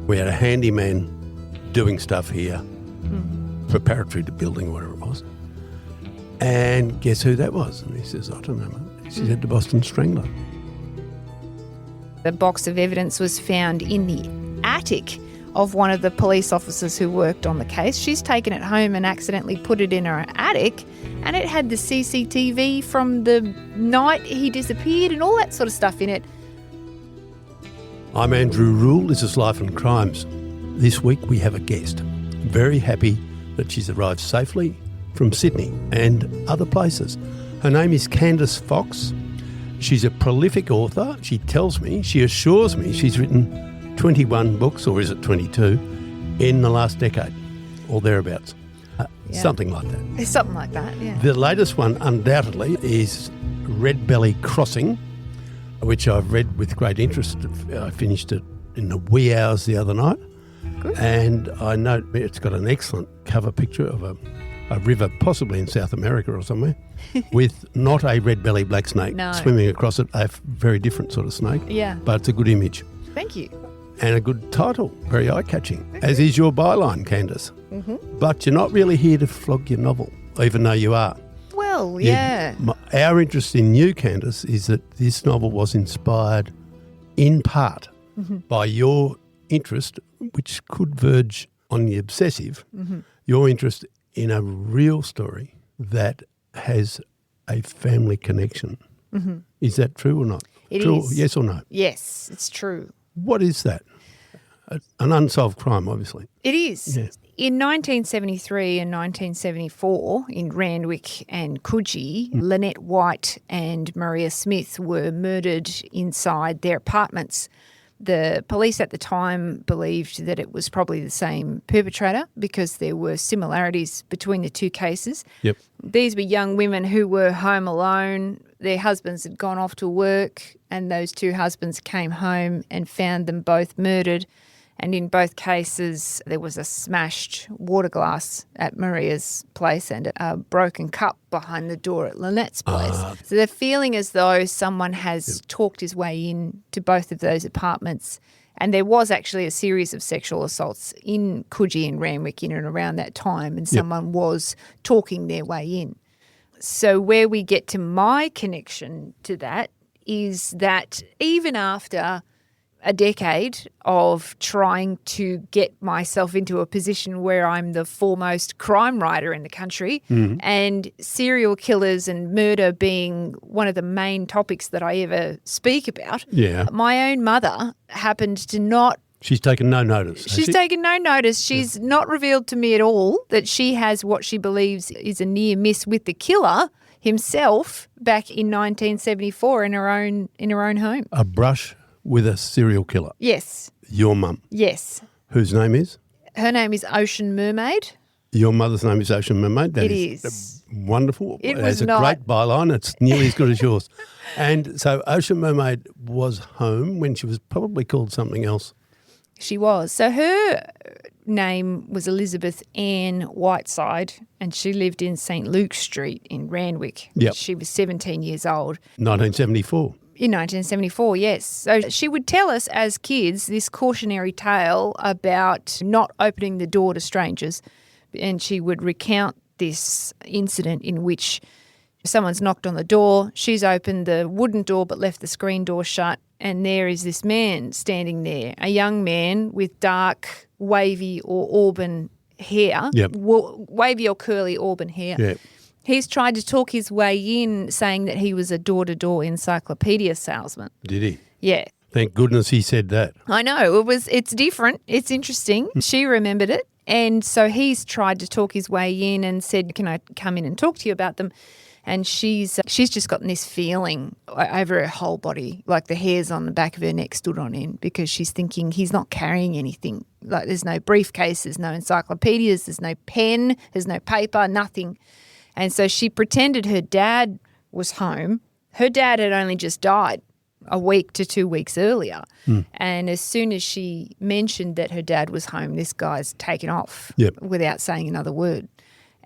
We had a handyman doing stuff here, preparatory to building or whatever it was. And guess who that was? And he says, I don't know, mate. She said the Boston Strangler. The box of evidence was found in the attic of one of the police officers who worked on the case. She's taken it home and accidentally put it in her attic, and it had the CCTV from the night he disappeared and all that sort of stuff in it. I'm Andrew Rule. This is Life and Crimes. This week we have a guest. Very happy that she's arrived safely from Sydney and other places. Her name is Candice Fox. She's a prolific author. She tells me, she assures me she's written 21 books, or is it 22, in the last decade, or thereabouts. Something like that. It's something like that, yeah. The latest one, undoubtedly, is Redbelly Crossing, which I've read with great interest. I finished it in the wee hours the other night. Good. And I note it's got an excellent cover picture of a river, possibly in South America or somewhere, with not a red-belly black snake swimming across it, a very different sort of snake. Yeah. But it's a good image. Thank you. And a good title, very eye-catching, as is your byline, Candice. Mm-hmm. But you're not really here to flog your novel, even though you are. Well, yeah. Our interest in you, Candice, is that this novel was inspired in part by your interest, which could verge on the obsessive, your interest in a real story that has a family connection. Mm-hmm. Is that true or not? It true, is. Yes or no? Yes, it's true. What is that? An unsolved crime, obviously. It is. Yeah. In 1973 and 1974, in Randwick and Coogee, Lynette White and Maria Smith were murdered inside their apartments. The police at the time believed that it was probably the same perpetrator because there were similarities between the two cases. Yep. These were young women who were home alone. Their husbands had gone off to work, and those two husbands came home and found them both murdered. And in both cases, there was a smashed water glass at Maria's place and a broken cup behind the door at Lynette's place. So they're feeling as though someone has talked his way in to both of those apartments. And there was actually a series of sexual assaults in Coogee and Randwick in and around that time, and someone was talking their way in. So where we get to my connection to that is that even after a decade of trying to get myself into a position where I'm the foremost crime writer in the country, and serial killers and murder being one of the main topics that I ever speak about, my own mother happened to not... She's taken no notice. She's taken no notice. She's not revealed to me at all that she has what she believes is a near miss with the killer himself back in 1974 in her own home. A brush with a serial killer. Yes. Your mum. Yes. Whose name is? Her name is Ocean Mermaid. Your mother's name is Ocean Mermaid. That It is wonderful. It has was a not. great byline. It's nearly as good as yours. And so Ocean Mermaid was home when she was probably called something else. She was. So her name was Elizabeth Ann Whiteside, and she lived in St. Luke's Street in Randwick. Yep. She was 17 years old. 1974. In 1974, yes. So she would tell us as kids this cautionary tale about not opening the door to strangers, and she would recount this incident in which someone's knocked on the door, she's opened the wooden door but left the screen door shut, and there is this man standing there, a young man with dark, wavy or auburn hair, wavy or curly auburn hair. Yep. He's tried to talk his way in, saying that he was a door-to-door encyclopedia salesman. Did he? Yeah. Thank goodness he said that. I know. It's different. It's interesting. She remembered it. And so he's tried to talk his way in and said, can I come in and talk to you about them? And she's just gotten this feeling over her whole body, like the hairs on the back of her neck stood on end, because she's thinking he's not carrying anything. Like there's no briefcase, there's no encyclopedias, there's no pen, there's no paper, nothing. And so she pretended her dad was home. Her dad had only just died a week to 2 weeks earlier. And as soon as she mentioned that her dad was home, this guy's taken off without saying another word.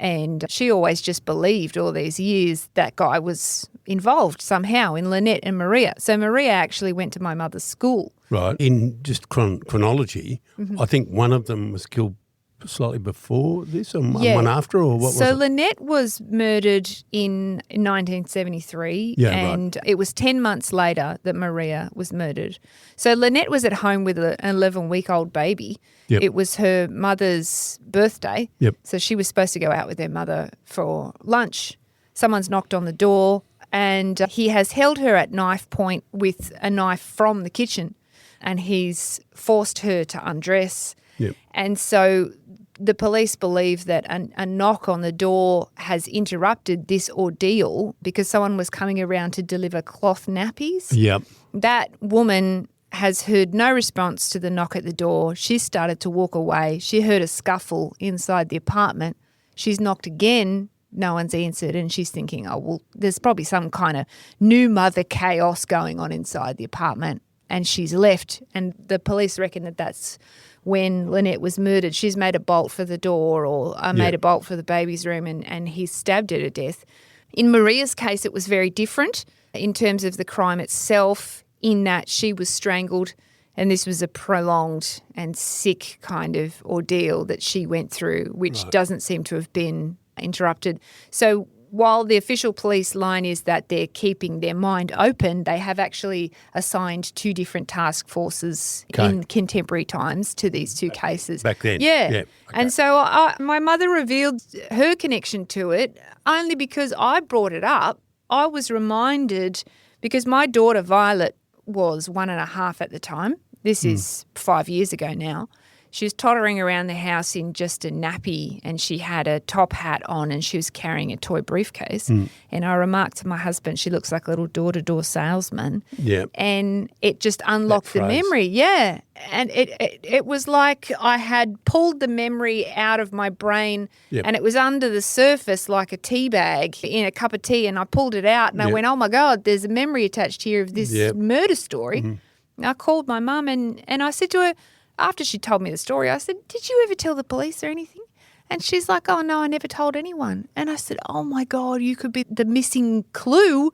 And she always just believed all these years that guy was involved somehow in Lynette and Maria. So Maria actually went to my mother's school. Right. In just chronology, I think one of them was killed slightly before this and one after, or what was it? So Lynette was murdered in 1973 and it was 10 months later that Maria was murdered. So Lynette was at home with an 11-week-old baby. Yep. It was her mother's birthday. Yep. So she was supposed to go out with her mother for lunch. Someone's knocked on the door and he has held her at knife point with a knife from the kitchen and he's forced her to undress. Yep. And so the police believe that a knock on the door has interrupted this ordeal because someone was coming around to deliver cloth nappies. Yep. That woman has heard no response to the knock at the door. She started to walk away. She heard a scuffle inside the apartment. She's knocked again. No one's answered, and she's thinking, oh, well, there's probably some kind of new mother chaos going on inside the apartment, and she's left. And the police reckon that that's when Lynette was murdered. She's made a bolt for the door or made a bolt for the baby's room and he stabbed her to death. In Maria's case, it was very different in terms of the crime itself in that she was strangled and this was a prolonged and sick kind of ordeal that she went through, which doesn't seem to have been interrupted. So while the official police line is that they're keeping their mind open, they have actually assigned 2 different task forces in contemporary times to these 2 cases. Back then? Yeah. Okay. And so my mother revealed her connection to it only because I brought it up. I was reminded because my daughter Violet was 1.5 at the time. This is 5 years ago now. She was tottering around the house in just a nappy and she had a top hat on and she was carrying a toy briefcase. And I remarked to my husband, she looks like a little door-to-door salesman. Yeah. And it just unlocked the memory. Yeah. And it was like I had pulled the memory out of my brain and it was under the surface like a tea bag in a cup of tea and I pulled it out and I went, oh, my God, there's a memory attached here of this murder story. And I called my mum and I said to her, after she told me the story, I said, did you ever tell the police or anything? And she's like, oh, no, I never told anyone. And I said, oh, my God, you could be the missing clue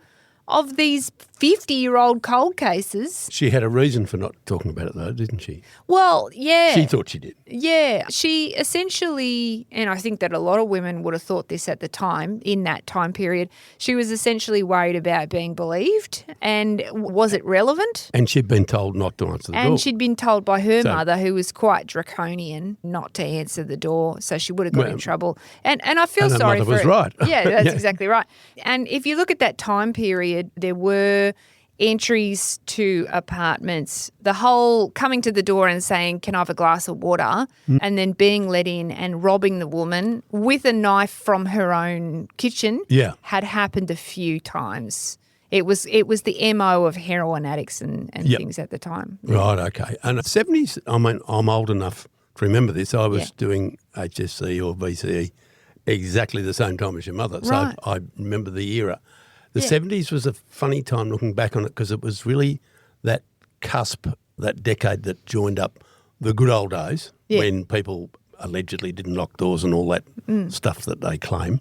of these 50-year-old cold cases. She had a reason for not talking about it though, didn't she? Well, yeah. She thought she did. Yeah. She essentially, and I think that a lot of women would have thought this at the time, in that time period, she was essentially worried about being believed and was it relevant? And she'd been told not to answer the door. And she'd been told by her mother, who was quite draconian, not to answer the door, so she would have got in trouble. And I feel sorry for her. And her mother was right. Yeah, that's exactly right. And if you look at that time period, there were entries to apartments, the whole coming to the door and saying, can I have a glass of water, and then being let in and robbing the woman with a knife from her own kitchen had happened a few times. It was the MO of heroin addicts and things at the time. Right, okay. And the 70s, I mean, I'm old enough to remember this. I was doing HSC or VCE exactly the same time as your mother. So I remember the era. The 70s was a funny time looking back on it because it was really that cusp, that decade that joined up the good old days when people allegedly didn't lock doors and all that stuff that they claim.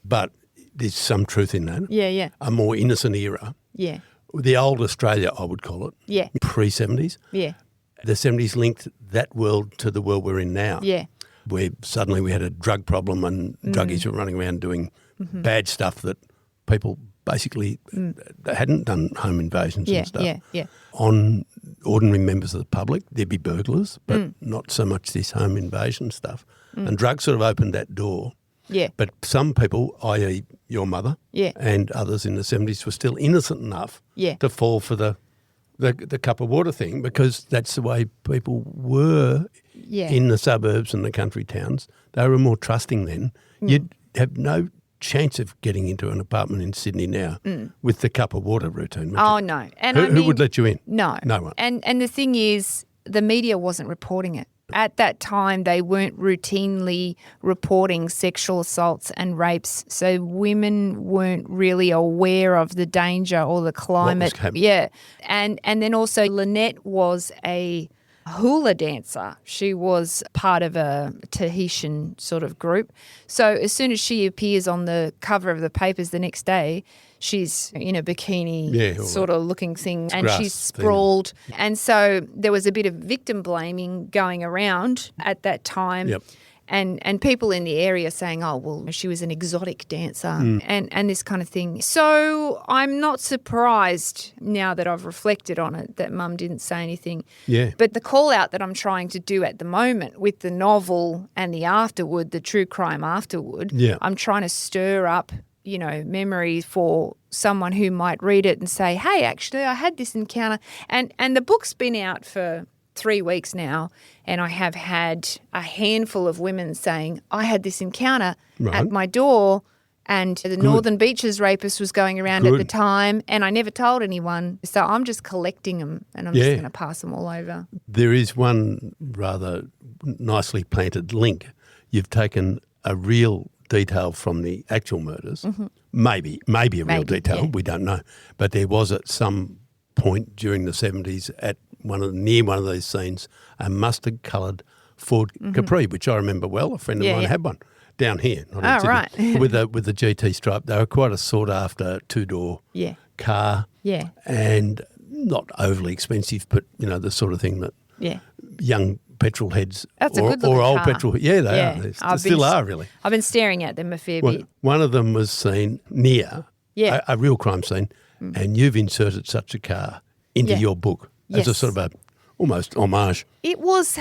But there's some truth in that. Yeah, yeah. A more innocent era. Yeah. The old Australia, I would call it. Yeah. Pre-70s. Yeah. The 70s linked that world to the world we're in now. Yeah. Where suddenly we had a drug problem and druggies were running around doing bad stuff that people basically hadn't done home invasions and stuff. On ordinary members of the public, there'd be burglars, but not so much this home invasion stuff. And drugs sort of opened that door. Yeah. But some people, i.e. your mother and others in the 70s, were still innocent enough to fall for the cup of water thing because that's the way people were in the suburbs and the country towns. They were more trusting then. You'd have no chance of getting into an apartment in Sydney now with the cup of water routine. Oh, no. And who would let you in? No. No one. And the thing is, the media wasn't reporting it. At that time, they weren't routinely reporting sexual assaults and rapes, so women weren't really aware of the danger or the climate. What was happening? Yeah. And then also Lynette was a hula dancer. She was part of a Tahitian sort of group. So as soon as she appears on the cover of the papers the next day, she's in a bikini sort of looking thing, and she's sprawled. And so there was a bit of victim blaming going around at that time. Yep. And people in the area saying, oh, well, she was an exotic dancer and this kind of thing. So I'm not surprised now that I've reflected on it that Mum didn't say anything. Yeah. But the call out that I'm trying to do at the moment with the novel and the afterward, the true crime afterward, I'm trying to stir up, memories for someone who might read it and say, hey, actually, I had this encounter. And the book's been out for 3 weeks now, and I have had a handful of women saying, I had this encounter at my door, and the Northern Beaches rapist was going around at the time, and I never told anyone. So I'm just collecting them, and I'm just going to pass them all over. There is one rather nicely planted link. You've taken a real detail from the actual murders, maybe a real detail, we don't know, but there was at some point during the 70s at near one of these scenes, a mustard-coloured Ford Capri, which I remember well. A friend of mine had one down here. Not in Sydney, with the GT stripe. They were quite a sought-after two-door car, and not overly expensive, but the sort of thing that young petrol heads or old car. Petrol, they are. They still are really. I've been staring at them a fair bit. One of them was seen near a real crime scene, and you've inserted such a car into your book. As a sort of almost homage. It was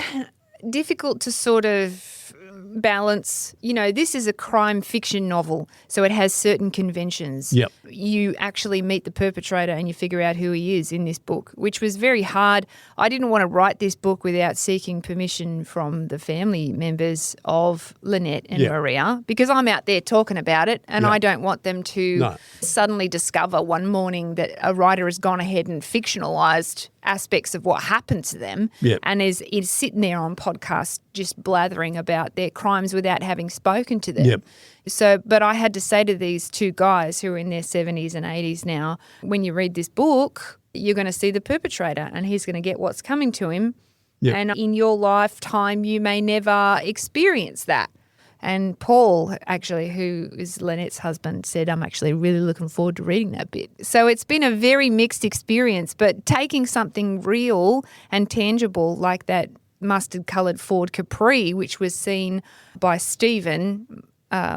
difficult to sort of balance. This is a crime fiction novel, so it has certain conventions. Yep. You actually meet the perpetrator and you figure out who he is in this book, which was very hard. I didn't want to write this book without seeking permission from the family members of Lynette and Maria, because I'm out there talking about it, and I don't want them to suddenly discover one morning that a writer has gone ahead and fictionalised aspects of what happened to them and is sitting there on podcasts just blathering about their crimes without having spoken to them. So, but I had to say to these two guys who are in their 70s and 80s now, when you read this book, you're going to see the perpetrator and he's going to get what's coming to him. And in your lifetime, you may never experience that. And Paul, actually, who is Lynette's husband, said, I'm actually really looking forward to reading that bit. So it's been a very mixed experience, but taking something real and tangible like that mustard-coloured Ford Capri, which was seen by Stephen,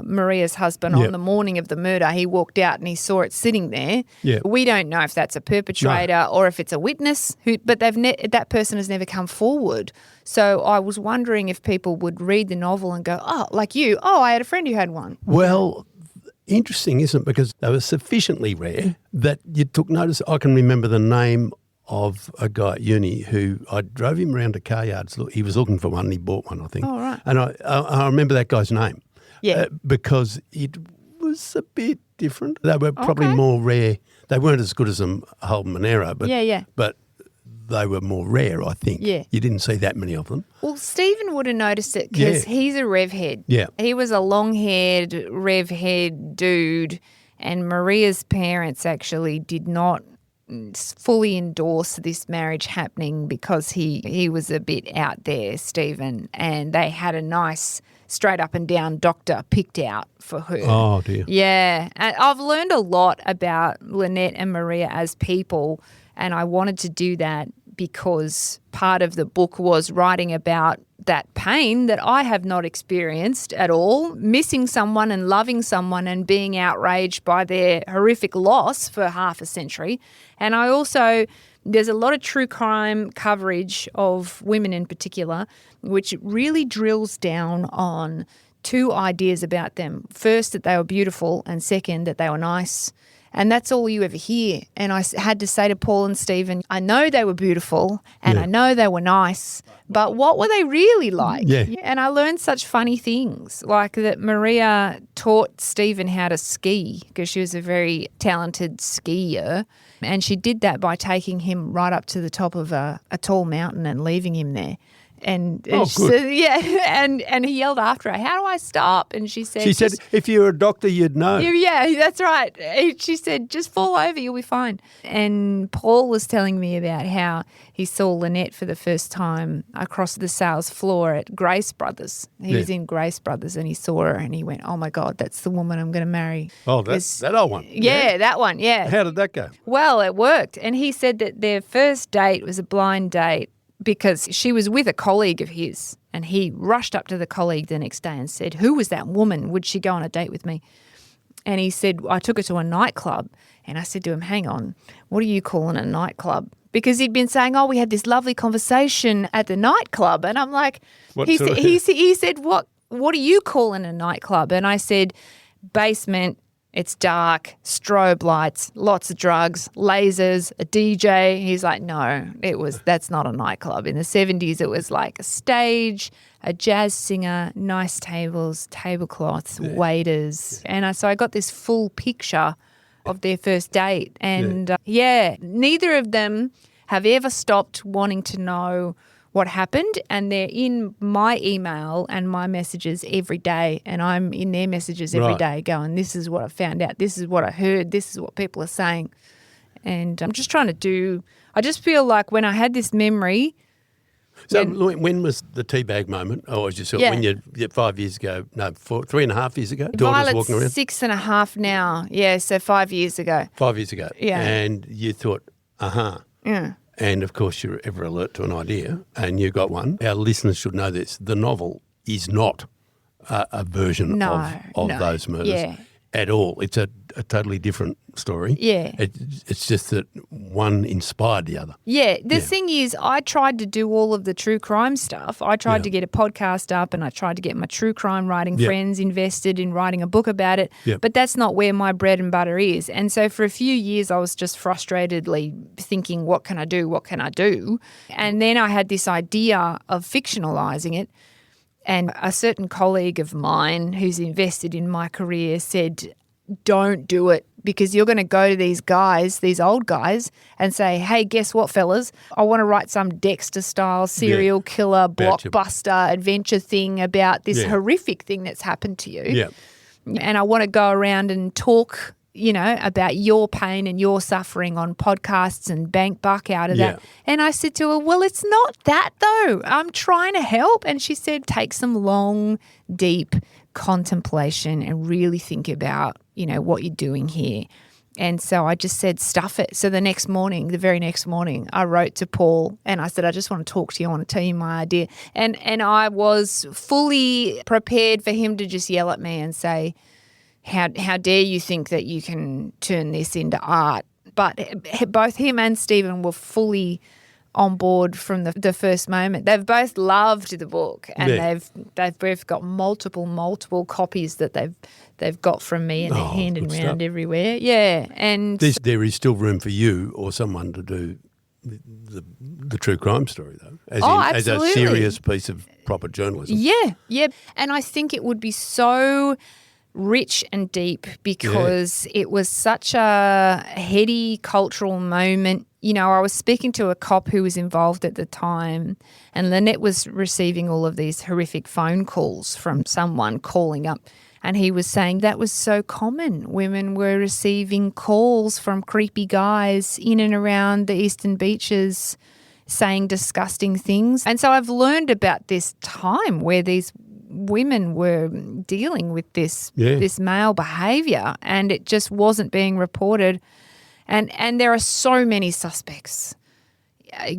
Maria's husband, on the morning of the murder. He walked out and he saw it sitting there. We don't know if that's a perpetrator or if it's a witness, but that person has never come forward. So I was wondering if people would read the novel and go, oh, like you, I had a friend who had one. Well, interesting, isn't it? Because they were sufficiently rare that you took notice. I can remember the name of a guy at uni who I drove him around to car yards. He was looking for one and he bought one, I think. Oh, right. And I remember that guy's name. Because it was a bit different. They were probably more rare. They weren't as good as a Holden Monero, but they were more rare, I think. You didn't see that many of them. Well, Stephen would have noticed it because he's a rev head. He was a long-haired, rev-haired dude, and Maria's parents actually did not fully endorse this marriage happening because he was a bit out there, Stephen, and they had a nice straight up and down doctor picked out for her. Oh, dear. Yeah. And I've learned a lot about Lynette and Maria as people, and I wanted to do that because part of the book was writing about that pain that I have not experienced at all, missing someone and loving someone and being outraged by their horrific loss for half a century. And I also, there's a lot of true crime coverage of women in particular, which really drills down on two ideas about them. First, that they were beautiful, and second, that they were nice. And that's all you ever hear. And I had to say to Paul and Stephen, I know they were beautiful and I know they were nice, but what were they really like? And I learned such funny things, like that Maria taught Stephen how to ski because she was a very talented skier. And she did that by taking him right up to the top of a tall mountain and leaving him there. And Oh, she good. said, yeah, and he yelled after her, "How do I stop?" And she said, She said, if you were a doctor, you'd know. yeah, that's right. She said, "Just fall over, you'll be fine." And Paul was telling me about how he saw Lynette for the first time across the sales floor at Grace Brothers. He was in Grace Brothers and he saw her and he went, "Oh my God, that's the woman I'm going to marry." Oh, that's that old one. Yeah, that one, yeah. How did that go? Well, it worked. And he said that their first date was a blind date because she was with a colleague of his and he rushed up to the colleague the next day and said, "Who was that woman? Would she go on a date with me?" And he said, "I took her to a nightclub." And I said to him, "Hang on, what are you calling a nightclub?" Because he'd been saying, "Oh, we had this lovely conversation at the nightclub." And I'm like, he said, what are you calling a nightclub? And I said, "Basement. It's dark, strobe lights, lots of drugs, lasers, a DJ." He's like, "No, that's not a nightclub. In the 70s, it was like a stage, a jazz singer, nice tables, tablecloths, waiters." And so I got this full picture of their first date. And neither of them have ever stopped wanting to know what happened, and they're in my email and my messages every day, and I'm in their messages every day going, "This is what I found out, this is what I heard, this is what people are saying." And I'm just trying to I just feel like when I had this memory. So when was the teabag moment? Oh, as you said, when you 5 years ago, no, 3.5 years ago, daughter's walking around? 6.5 now, yeah, so 5 years ago. 5 years ago. Yeah. And you thought, Yeah. And, of course, you're ever alert to an idea, and you got one. Our listeners should know this. The novel is not a version of those murders at all. It's a totally different story. Yeah. It's just that one inspired the other. Yeah. The thing is, I tried to do all of the true crime stuff. I tried to get a podcast up and I tried to get my true crime writing friends invested in writing a book about it. Yep. But that's not where my bread and butter is. And so for a few years, I was just frustratedly thinking, what can I do? What can I do? And then I had this idea of fictionalising it. And a certain colleague of mine who's invested in my career said, "Don't do it, because you're going to go to these guys, these old guys, and say, 'Hey, guess what, fellas? I want to write some Dexter-style serial killer blockbuster adventure thing about this horrific thing that's happened to you. Yeah. And I want to go around and talk, about your pain and your suffering on podcasts and bank buck out of that.'" And I said to her, "Well, it's not that though. I'm trying to help." And she said, "Take some long, deep contemplation and really think about, what you're doing here." And so I just said, stuff it. So the very next morning, I wrote to Paul and I said, "I just want to talk to you. I want to tell you my idea." And I was fully prepared for him to just yell at me and say, How dare you think that you can turn this into art? But both him and Stephen were fully on board from the first moment. They've both loved the book, and they've both got multiple copies that they've got from me, and they're handed around everywhere. Yeah, and there is still room for you or someone to do the true crime story, though, as a serious piece of proper journalism. Yeah, and I think it would be so rich and deep because it was such a heady cultural moment. I was speaking to a cop who was involved at the time, and Lynette was receiving all of these horrific phone calls from someone calling up, and he was saying that was so common. Women were receiving calls from creepy guys in and around the eastern beaches saying disgusting things. And so I've learned about this time where these women were dealing with this male behaviour, and it just wasn't being reported. And there are so many suspects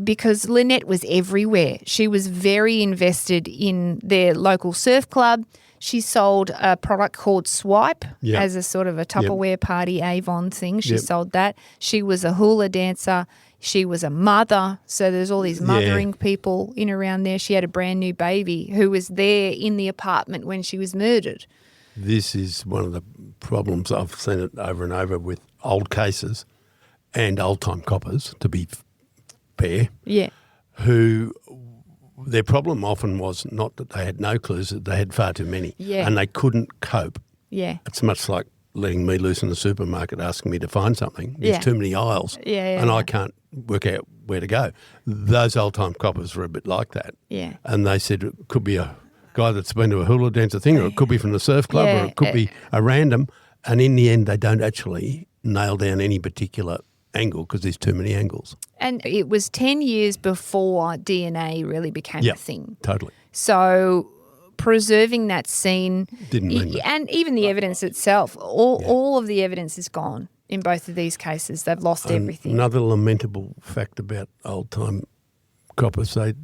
because Lynette was everywhere. She was very invested in their local surf club. She sold a product called Swipe as a sort of a Tupperware party Avon thing. She sold that. She was a hula dancer. She was a mother. So there's all these mothering people in around there. She had a brand new baby who was there in the apartment when she was murdered. This is one of the problems. I've seen it over and over with old cases and old-time coppers, to be fair, who their problem often was not that they had no clues, that they had far too many and they couldn't cope. Yeah. It's much like letting me loose in the supermarket asking me to find something. There's too many aisles and I can't work out where to go. Those old-time coppers were a bit like that. Yeah. And they said it could be a guy that's been to a hula dancer thing, or it could be from the surf club, or it could be a random. And in the end, they don't actually nail down any particular angle because there's too many angles. And it was 10 years before DNA really became a thing. Totally. So preserving that scene Didn't mean that. and even the evidence itself, all of the evidence is gone in both of these cases. They've lost everything. Another lamentable fact about old-time coppers, they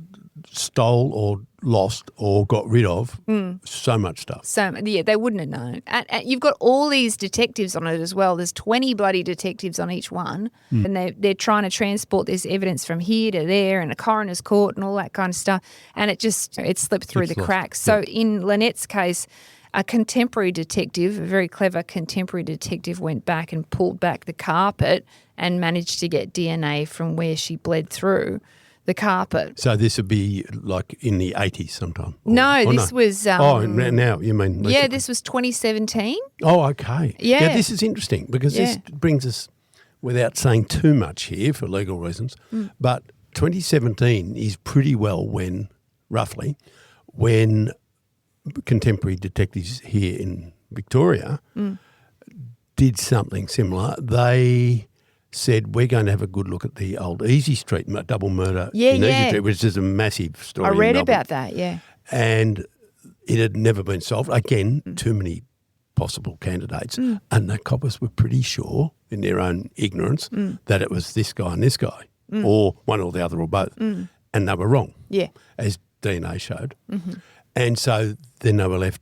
stole or lost or got rid of so much stuff. So, they wouldn't have known. And you've got all these detectives on it as well. There's 20 bloody detectives on each one, and they're trying to transport this evidence from here to there and a coroner's court and all that kind of stuff, and it slipped through the cracks. So in Lynette's case, a contemporary detective, a very clever contemporary detective, went back and pulled back the carpet and managed to get DNA from where she bled through the carpet. So this would be like in the 80s sometime? This was... now you mean... Recently. Yeah, this was 2017. Oh, okay. Yeah. This is interesting because this brings us, without saying too much here for legal reasons, but 2017 is pretty well roughly, when contemporary detectives here in Victoria did something similar. They said, we're going to have a good look at the old Easy Street double murder in Easy Street, which is a massive story. I read about that, And it had never been solved. Again, too many possible candidates. And the coppers were pretty sure, in their own ignorance, that it was this guy and this guy, or one or the other or both. And they were wrong, as DNA showed. And so then they were left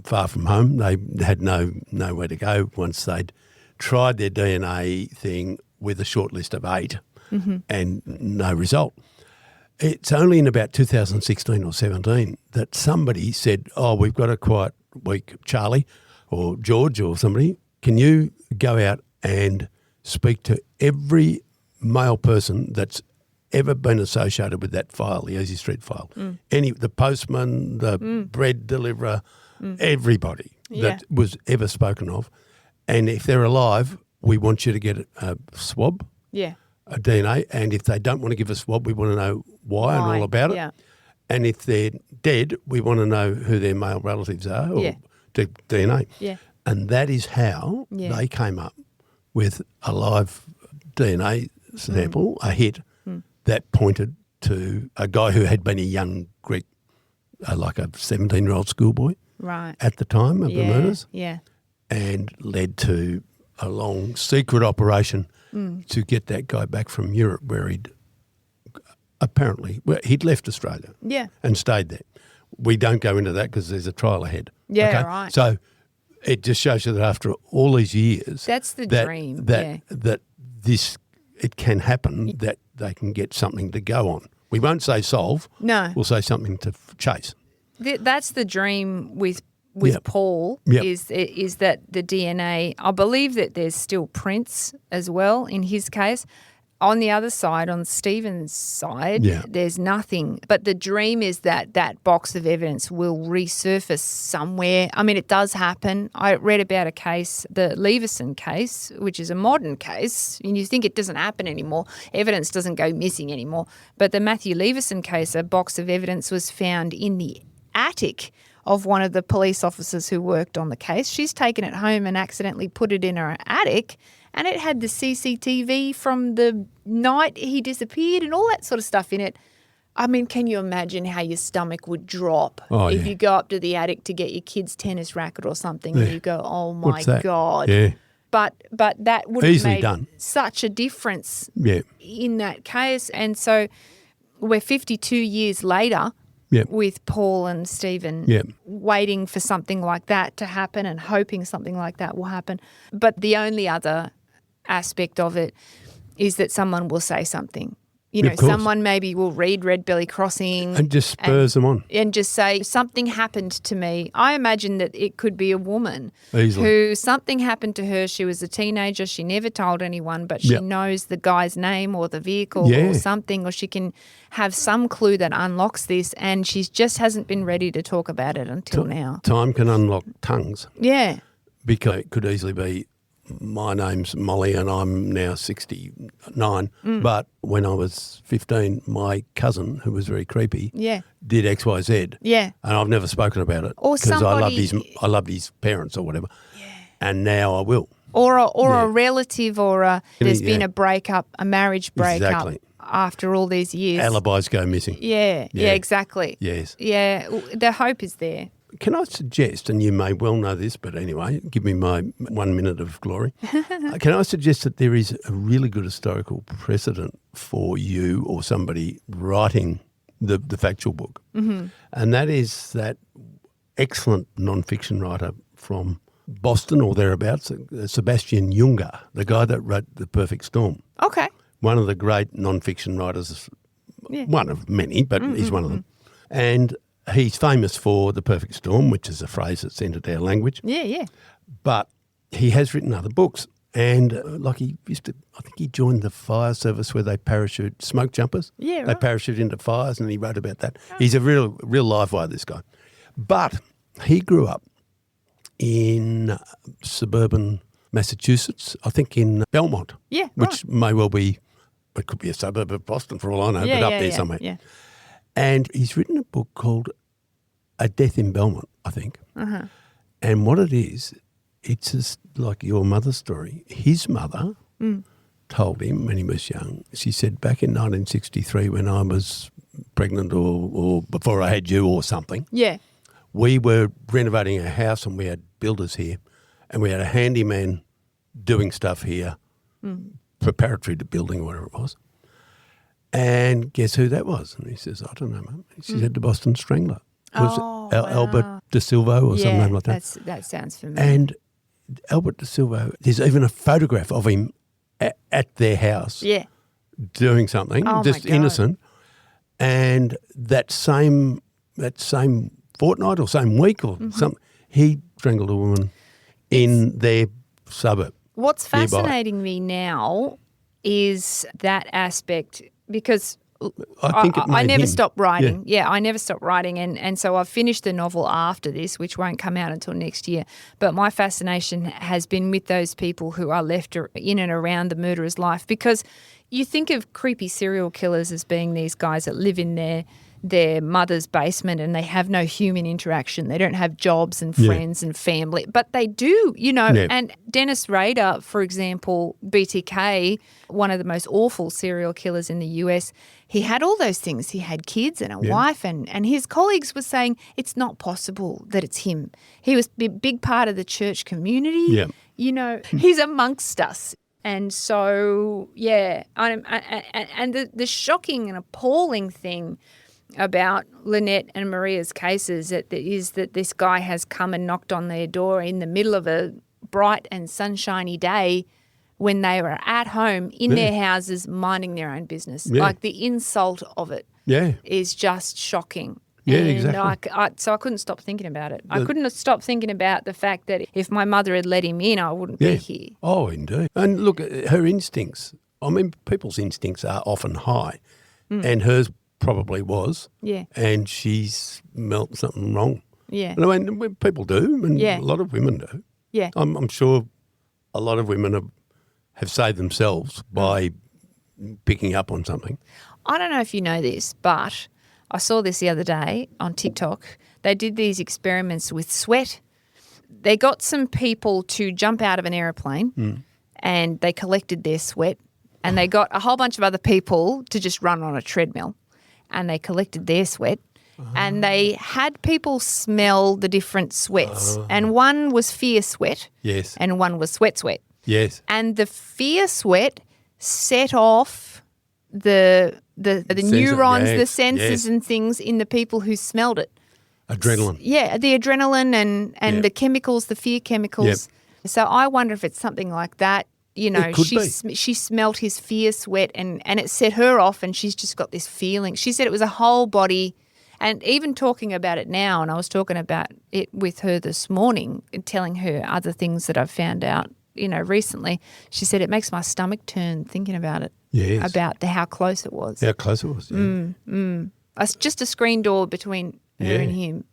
far from home. They had nowhere to go once they'd tried their DNA thing with a short list of 8 and no result. It's only in about 2016 or 17 that somebody said, we've got a quiet week, Charlie or George or somebody. Can you go out and speak to every male person that's ever been associated with that file, the Easy Street file? The postman, the bread deliverer, everybody that was ever spoken of. And if they're alive, we want you to get a swab, a DNA. And if they don't want to give a swab, we want to know why and all about it. And if they're dead, we want to know who their male relatives are or DNA. And that is how they came up with a live DNA sample, a hit, that pointed to a guy who had been a young Greek, like a 17-year-old schoolboy at the time of the murders. And led to a long secret operation to get that guy back from Europe, where he'd left Australia and stayed there. We don't go into that because there's a trial ahead. Right. So it just shows you that after all these years, that's the dream. That it can happen, that they can get something to go on. We won't say solve. No. We'll say something to chase. That's the dream with Paul is that the DNA, I believe that there's still prints as well in his case. On the other side, on Stephen's side, there's nothing. But the dream is that that box of evidence will resurface somewhere. I mean, it does happen. I read about a case, the Leveson case, which is a modern case, and you think it doesn't happen anymore. Evidence doesn't go missing anymore. But the Matthew Leveson case, a box of evidence was found in the attic of one of the police officers who worked on the case. She's taken it home and accidentally put it in her attic, and it had the CCTV from the night he disappeared and all that sort of stuff in it. I mean, can you imagine how your stomach would drop if you go up to the attic to get your kid's tennis racket or something and you go, oh, my God. Yeah. But that would have made done such a difference in that case. And so we're 52 years later with Paul and Stephen waiting for something like that to happen and hoping something like that will happen. But the only other aspect of it is that someone will say something. You know, someone maybe will read Redbelly Crossing. And just spurs them on. And just say, something happened to me. I imagine that it could be a woman who something happened to her. She was a teenager. She never told anyone, but she knows the guy's name or the vehicle or something, or she can have some clue that unlocks this, and she just hasn't been ready to talk about it until now. Time can unlock tongues. Yeah. Because it could easily be my name's Molly and I'm now 69. But when I was 15, my cousin, who was very creepy, did X, Y, Z. Yeah. And I've never spoken about it Or because somebody... I loved his parents or whatever. Yeah. And now I will. Or a relative there's been a breakup, a marriage breakup. Exactly. After all these years. Alibis go missing. Yeah, exactly. Yes. Yeah, the hope is there. Can I suggest, and you may well know this, but anyway, give me my 1 minute of glory. Can I suggest that there is a really good historical precedent for you or somebody writing the factual book? Mm-hmm. And that is that excellent non-fiction writer from Boston or thereabouts, Sebastian Junger, the guy that wrote The Perfect Storm. Okay. One of the great non-fiction writers, one of many, but he's one of them. And he's famous for The Perfect Storm, which is a phrase that's entered our language. Yeah. But he has written other books. And he used to, I think he joined the fire service where they parachute smoke jumpers. Yeah, right. They parachute into fires and he wrote about that. Oh. He's a real live wire, this guy. But he grew up in suburban Massachusetts, I think in Belmont. Yeah, which may well be, it could be a suburb of Boston for all I know, but up there somewhere. Yeah. And he's written a book called A Death in Belmont, I think. Uh-huh. And what it is, it's just like your mother's story. His mother told him when he was young, she said, back in 1963 when I was pregnant or before I had you or something, we were renovating a house and we had builders here and we had a handyman doing stuff here, preparatory to building or whatever it was. And guess who that was? And he says, I don't know, Mum. She said the Boston Strangler. It was Albert De Silva or something like that. That sounds familiar. And Albert De Silva, there's even a photograph of him at their house doing something, just innocent. And that same fortnight or same week or something, he strangled a woman in their suburb. What's fascinating me now is that aspect because I never stopped writing. Yeah, I never stopped writing. And so I've finished the novel after this, which won't come out until next year. But my fascination has been with those people who are left in and around the murderer's life because you think of creepy serial killers as being these guys that live in their mother's basement and they have no human interaction. They don't have jobs and friends and family, but they do, And Dennis Rader, for example, BTK, one of the most awful serial killers in the US, he had all those things. He had kids and a wife and his colleagues were saying it's not possible that it's him. He was a big part of the church community. Yeah. He's amongst us. And so, and the shocking and appalling thing about Lynette and Maria's cases is that this guy has come and knocked on their door in the middle of a bright and sunshiny day when they were at home in their houses minding their own business. Yeah. Like the insult of it is just shocking. Yeah, and exactly. So I couldn't stop thinking about it. I couldn't stop thinking about the fact that if my mother had let him in, I wouldn't be here. Oh, indeed. And look, her instincts, I mean, people's instincts are often high and hers probably was. Yeah. And she smelt something wrong. Yeah. And I mean, people do, and a lot of women do. Yeah. I'm sure a lot of women have saved themselves by picking up on something. I don't know if you know this, but I saw this the other day on TikTok. They did these experiments with sweat. They got some people to jump out of an aeroplane and they collected their sweat and they got a whole bunch of other people to just run on a treadmill and they collected their sweat and they had people smell the different sweats and one was fear sweat and one was sweat. Yes. And the fear sweat set off the neurons, the sensors and things in the people who smelled it. Adrenaline. Yeah, the adrenaline and the chemicals, the fear chemicals. Yep. So I wonder if it's something like that. She smelt his fear sweat and it set her off and she's just got this feeling. She said it was a whole body and even talking about it now, and I was talking about it with her this morning and telling her other things that I've found out, recently. She said it makes my stomach turn thinking about it. Yes. About how close it was. How close it was, yeah. It's just a screen door between her and him.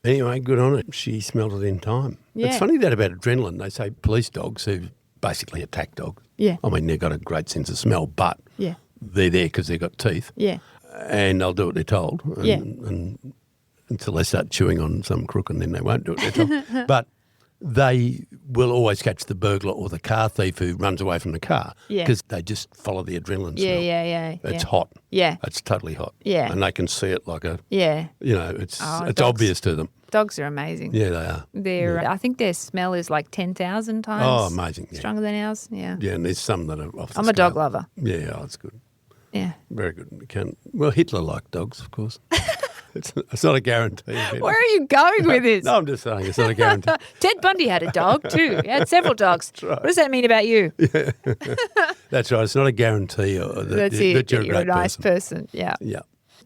Anyway, good on it. She smelled it in time. Yeah. It's funny that about adrenaline. They say police dogs, who basically attack dogs. Yeah. I mean, they've got a great sense of smell, but Yeah. they're there because they've got teeth. Yeah. And they'll do what they're told. And, Yeah. and until they start chewing on some crook, and then they won't do what they're told. But they will always catch the burglar or the car thief who runs away from the car Yeah. because they just follow the adrenaline Yeah, smell. yeah. It's hot. Yeah. It's totally hot. Yeah. And they can see it like a, Yeah. it's Dogs. obvious to them. Dogs are amazing. Yeah, they are. I think their smell is like 10,000 times Oh, amazing. Yeah. stronger than ours. Yeah. Yeah, and there's some that are off the I'm a dog scale. lover. Yeah, it's good. Yeah. Very good. Well, Hitler liked dogs, of course. It's not a guarantee. Where are you going with this? No, I'm just saying it's not a guarantee. Ted Bundy had a dog too. He had several dogs. That's right. What does that mean about you? That's right. It's not a guarantee that, That's it. that you're a You're great a nice person. person. Yeah. Yeah.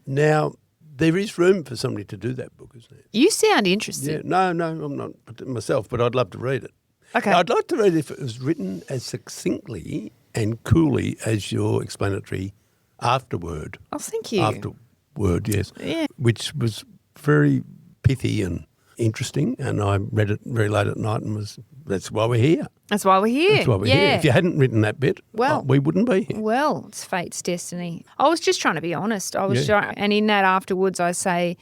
Now, there is room for somebody to do that book, isn't there? You sound Yeah. interested. No, I'm not myself, but I'd love to read it. Okay. I'd like to read it if it was written as succinctly and coolly as your explanatory afterword. Oh, thank you. Afterword, yes. Yeah. Which was very pithy and interesting, and I read it very late at night and that's why we're here. That's why we're here. That's why we're yeah. here. If you hadn't written that bit, we wouldn't be here. Well, it's fate's destiny. I was just trying to be honest. And in that afterwards, I say,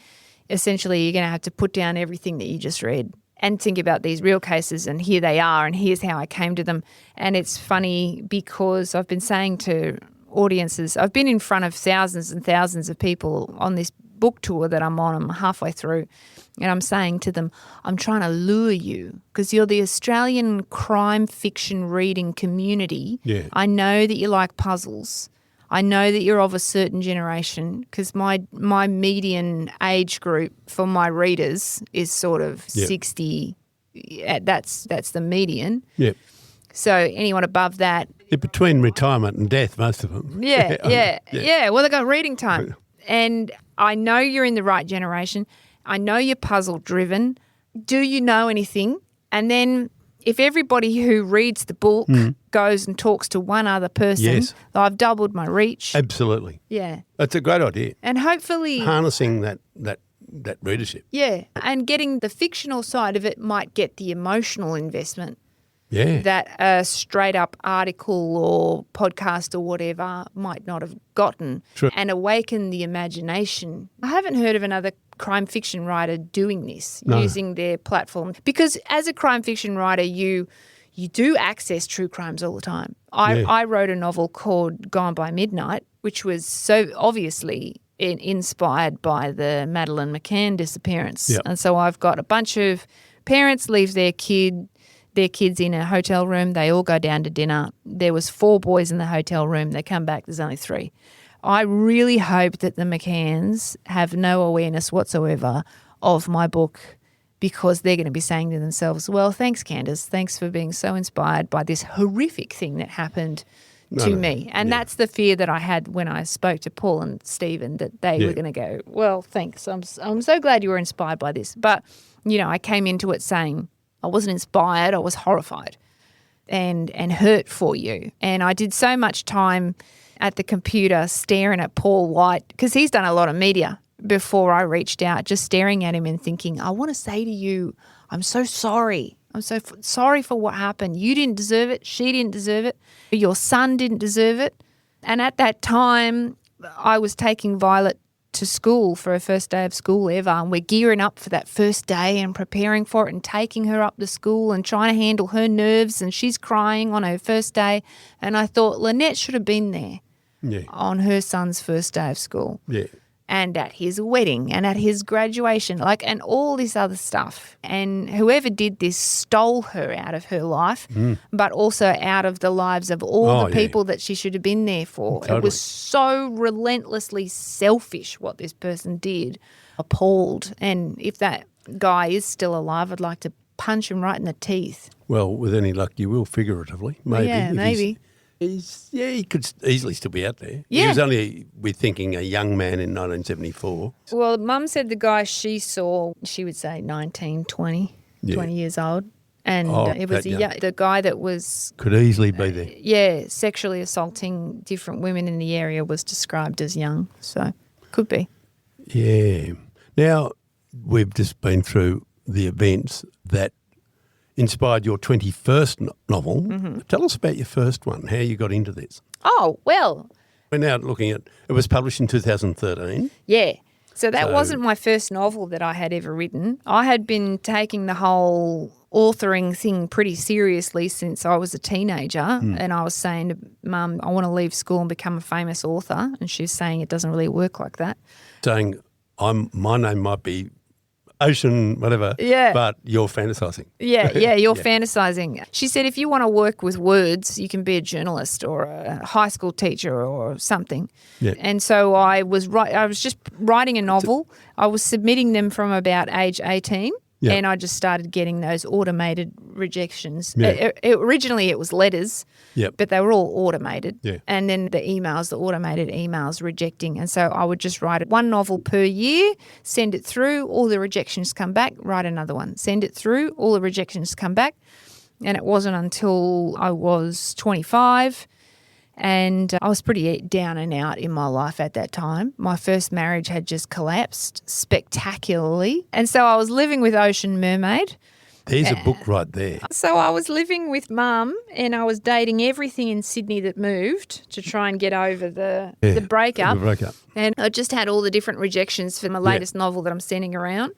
essentially, you're going to have to put down everything that you just read and think about these real cases, and here they are, and here's how I came to them. And it's funny because I've been saying to audiences, I've been in front of thousands and thousands of people on this book tour that I'm on. I'm halfway through, and I'm saying to them, I'm trying to lure you because you're the Australian crime fiction reading community. Yeah. I know that you like puzzles. I know that you're of a certain generation because my median age group for my readers is sort of 60. That's the median. Yeah. So anyone above that. Yeah, between retirement and death, most of them. Yeah. Well, they've got reading time. And I know you're in the right generation. I know you're puzzle driven. Do you know anything? And then if everybody who reads the book goes and talks to one other person, I've doubled my reach. Absolutely. Yeah. That's a great idea. And hopefully Harnessing that readership. Yeah. And getting the fictional side of it might get the emotional investment. Yeah. That a straight up article or podcast or whatever might not have gotten. True. And awaken the imagination. I haven't heard of another crime fiction writer doing this, using their platform. Because as a crime fiction writer, you do access true crimes all the time. I wrote a novel called Gone by Midnight, which was so obviously inspired by the Madeleine McCann disappearance. Yep. And so I've got a bunch of parents leave their kids in a hotel room. They all go down to dinner. There was 4 boys in the hotel room. They come back. There's only 3. I really hope that the McCanns have no awareness whatsoever of my book because they're going to be saying to themselves, well, thanks, Candice. Thanks for being so inspired by this horrific thing that happened to me. And that's the fear that I had when I spoke to Paul and Stephen, that they were going to go, well, thanks. I'm so glad you were inspired by this. But, I came into it saying, I wasn't inspired, I was horrified and hurt for you. And I did so much time at the computer staring at Paul White because he's done a lot of media before I reached out, just staring at him and thinking, I want to say to you, I'm so sorry. I'm so sorry for what happened. You didn't deserve it. She didn't deserve it. Your son didn't deserve it. And at that time, I was taking Violet to school for her first day of school ever, and we're gearing up for that first day and preparing for it and taking her up to school and trying to handle her nerves, and she's crying on her first day. And I thought Lynette should have been there on her son's first day of school. Yeah. And at his wedding and at his graduation, and all this other stuff. And whoever did this stole her out of her life, but also out of the lives of all the people that she should have been there for. Totally. It was so relentlessly selfish what this person did. Appalled. And if that guy is still alive, I'd like to punch him right in the teeth. Well, with any luck, you will figuratively. Maybe. Yeah, maybe. He could easily still be out there. Yeah. He was only, we're thinking, a young man in 1974. Well, Mum said the guy she saw, she would say 19, 20 years old. And it was the guy that was... Could easily be there. Sexually assaulting different women in the area was described as young. So, could be. Yeah. Now, we've just been through the events that inspired your 21st novel. Mm-hmm. Tell us about your first one, how you got into this. Oh, well, We're now looking at, it was published in 2013. yeah. So that wasn't my first novel that I had ever written. I had been taking the whole authoring thing pretty seriously since I was a teenager. And I was saying to Mum, I want to leave school and become a famous author. And she was saying it doesn't really work like that. Saying, my name might be Ocean, whatever, Yeah. but you're fantasising. Yeah, you're fantasizing. She said if you want to work with words, you can be a journalist or a high school teacher or something. Yeah. And so I was just writing a novel. I was submitting them from about age 18. Yeah. And I just started getting those automated rejections. Yeah. Originally it was letters, Yep. but they were all automated. Yeah. And then the automated emails rejecting. And so I would just write one novel per year, send it through, all the rejections come back, write another one. Send it through, all the rejections come back. And it wasn't until I was 25 and I was pretty down and out in my life at that time. My first marriage had just collapsed spectacularly. And so I was living with Ocean Mermaid. There's a book right there. So I was living with Mum and I was dating everything in Sydney that moved to try and get over the breakup. The breakup. And I just had all the different rejections for my latest novel that I'm sending around.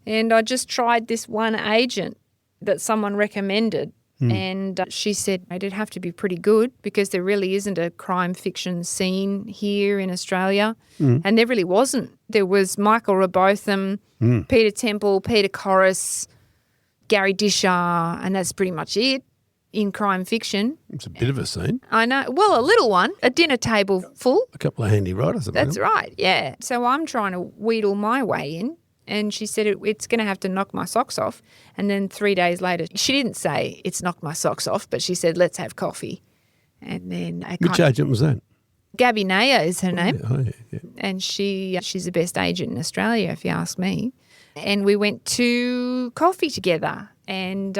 And I just tried this one agent that someone recommended. And she said it'd have to be pretty good because there really isn't a crime fiction scene here in Australia. And there really wasn't. There was Michael Robotham, Peter Temple, Peter Corris, Gary Disher, and that's pretty much it in crime fiction. It's a bit of a scene. I know. Well, a little one, a dinner table full. A couple of handy writers. That's right, yeah. So I'm trying to wheedle my way in. And she said, it's going to have to knock my socks off. And then 3 days later, she didn't say it's knocked my socks off, but she said, let's have coffee. And then Which agent was that? Gabby Nayer is her name. Yeah. And she's the best agent in Australia, if you ask me. And we went to coffee together. And,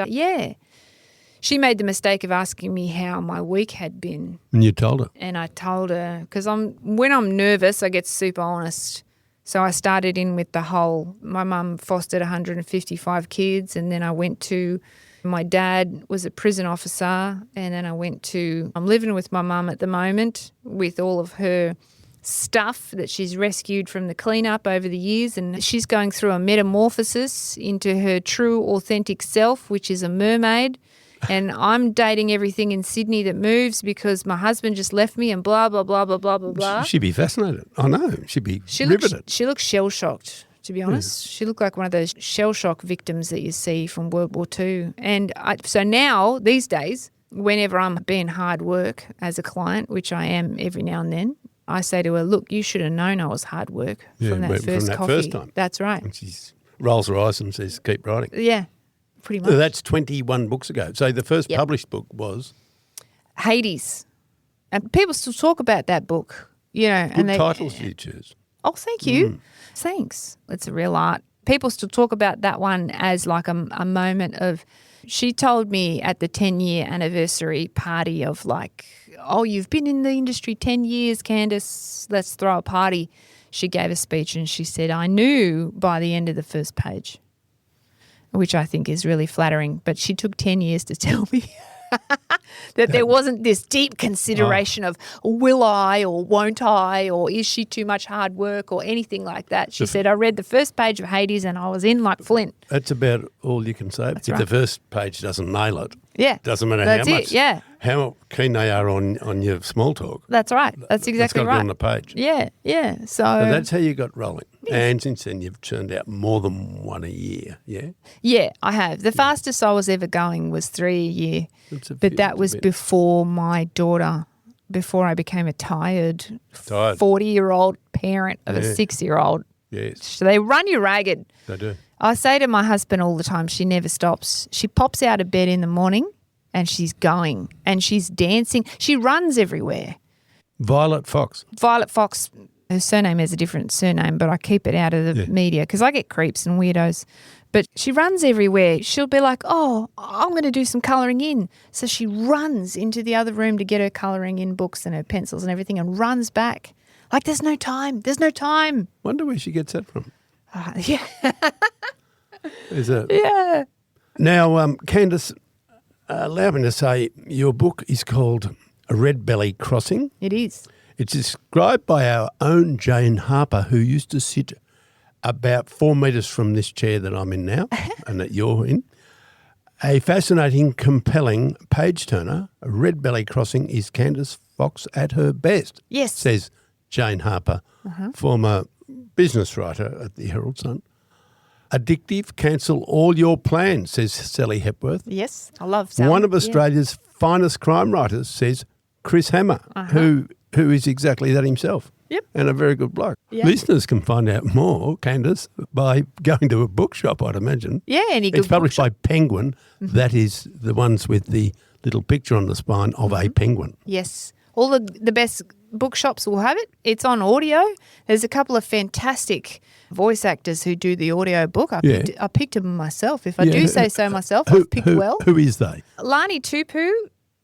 she made the mistake of asking me how my week had been. And you told her? And I told her, because when I'm nervous, I get super honest. So I started in with my mum fostered 155 kids, and then I went to, my dad was a prison officer, and then I'm living with my mum at the moment with all of her stuff that she's rescued from the cleanup over the years, and she's going through a metamorphosis into her true authentic self, which is a mermaid. And I'm dating everything in Sydney that moves because my husband just left me and blah, blah, blah, blah, blah, blah, blah. She'd be fascinated. I know. She'd be riveted. She looks shell-shocked, to be honest. She looked like one of those shell-shock victims that you see from World War II. And so now, these days, whenever I'm being hard work as a client, which I am every now and then, I say to her, look, you should have known I was hard work from that first coffee. First time. That's right. And she rolls her eyes and says, keep writing. Yeah. Pretty much. So that's 21 books ago. So the first published book was? Hades. And people still talk about that book, Good titles you choose. Oh, thank you. Thanks. It's a real art. People still talk about that one as like a moment of, she told me at the 10-year anniversary party of like, oh, you've been in the industry 10 years, Candice, let's throw a party. She gave a speech and she said, I knew by the end of the first page, which I think is really flattering. But she took 10 years to tell me that there wasn't this deep consideration of will I or won't I or is she too much hard work or anything like that. She said, I read the first page of Hades and I was in like flint. That's about all you can say. If the first page doesn't nail it, doesn't matter how keen they are on your small talk. That's right. That's exactly right. It's got to be on the page. Yeah. So that's how you got rolling. Yes. And since then you've churned out more than one a year, yeah? Yeah, I have. The fastest I was ever going was 3 a year. But that was before my daughter, before I became a tired 40-year-old parent of a 6-year-old. Yes. So they run you ragged. They do. I say to my husband all the time, she never stops. She pops out of bed in the morning and she's going and she's dancing. She runs everywhere. Violet Fox. Her surname has a different surname, but I keep it out of the media because I get creeps and weirdos. But she runs everywhere. She'll be like, oh, I'm going to do some colouring in. So she runs into the other room to get her colouring in books and her pencils and everything and runs back. Like there's no time. Wonder where she gets that from. Yeah. Is it? Yeah. Now, Candice, allow me to say your book is called Redbelly Crossing. It is. It's described by our own Jane Harper, who used to sit about 4 metres from this chair that I'm in now and that you're in. A fascinating, compelling page-turner. Redbelly Crossing is Candice Fox at her best, Yes. says Jane Harper, former business writer at the Herald Sun. Addictive, cancel all your plans, says Sally Hepworth. Yes. I love Sally. One of Australia's finest crime writers, says Chris Hammer, who is exactly that himself. Yep. And a very good bloke. Yeah. Listeners can find out more, Candice, by going to a bookshop, I'd imagine. Yeah, any good It's published bookshop. by Penguin. That is the ones with the little picture on the spine of a penguin. Yes. All the best bookshops will have it. It's on audio. There's a couple of fantastic voice actors who do the audio book. I picked them myself. If I do say so myself, I've picked well. Who is they? Lani Tupu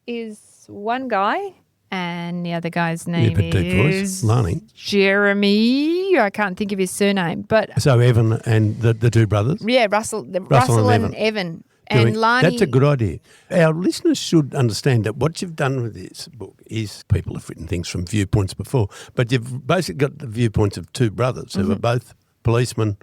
is one guy, and the other guy's name but deep voice. is Lani. Jeremy. I can't think of his surname, but So Evan and the two brothers? yeah, Russell and Evan. And Lani. That's a good idea. Our listeners should understand that what you've done with this book is people have written things from viewpoints before, but you've basically got the viewpoints of two brothers who are both policemen,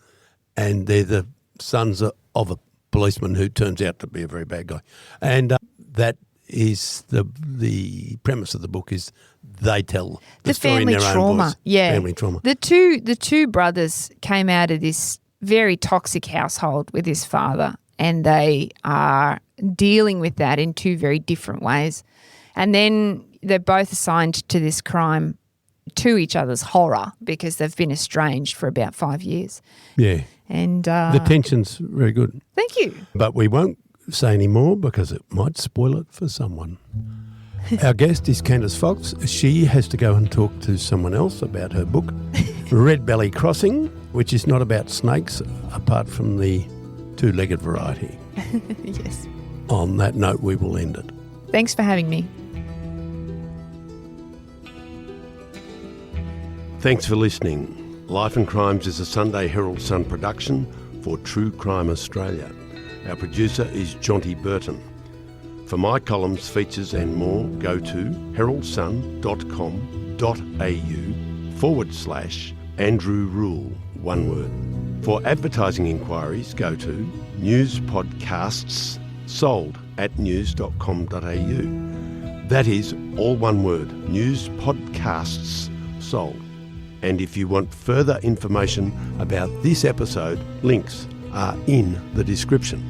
and they're the sons of a policeman who turns out to be a very bad guy. And that is the premise of the book is they tell the story family in their trauma. own voice. Yeah. Family trauma. The two brothers came out of this very toxic household with his father, and they are dealing with that in two very different ways. And then they're both assigned to this crime to each other's horror because they've been estranged for about 5 years. Yeah. And The tension's very good. thank you. But we won't say any more because it might spoil it for someone. Our guest is Candice Fox. She has to go and talk to someone else about her book, Redbelly Crossing, which is not about snakes apart from the two-legged variety. Yes. On that note, we will end it. Thanks for having me. Thanks for listening. Life and Crimes is a Sunday Herald Sun production for True Crime Australia. Our producer is Jonty Burton. For my columns, features and more, go to heraldsun.com.au/Andrew Rule, one word. For advertising inquiries, go to newspodcastssold@news.com.au. That is all one word, newspodcastssold. And if you want further information about this episode, links are in the description.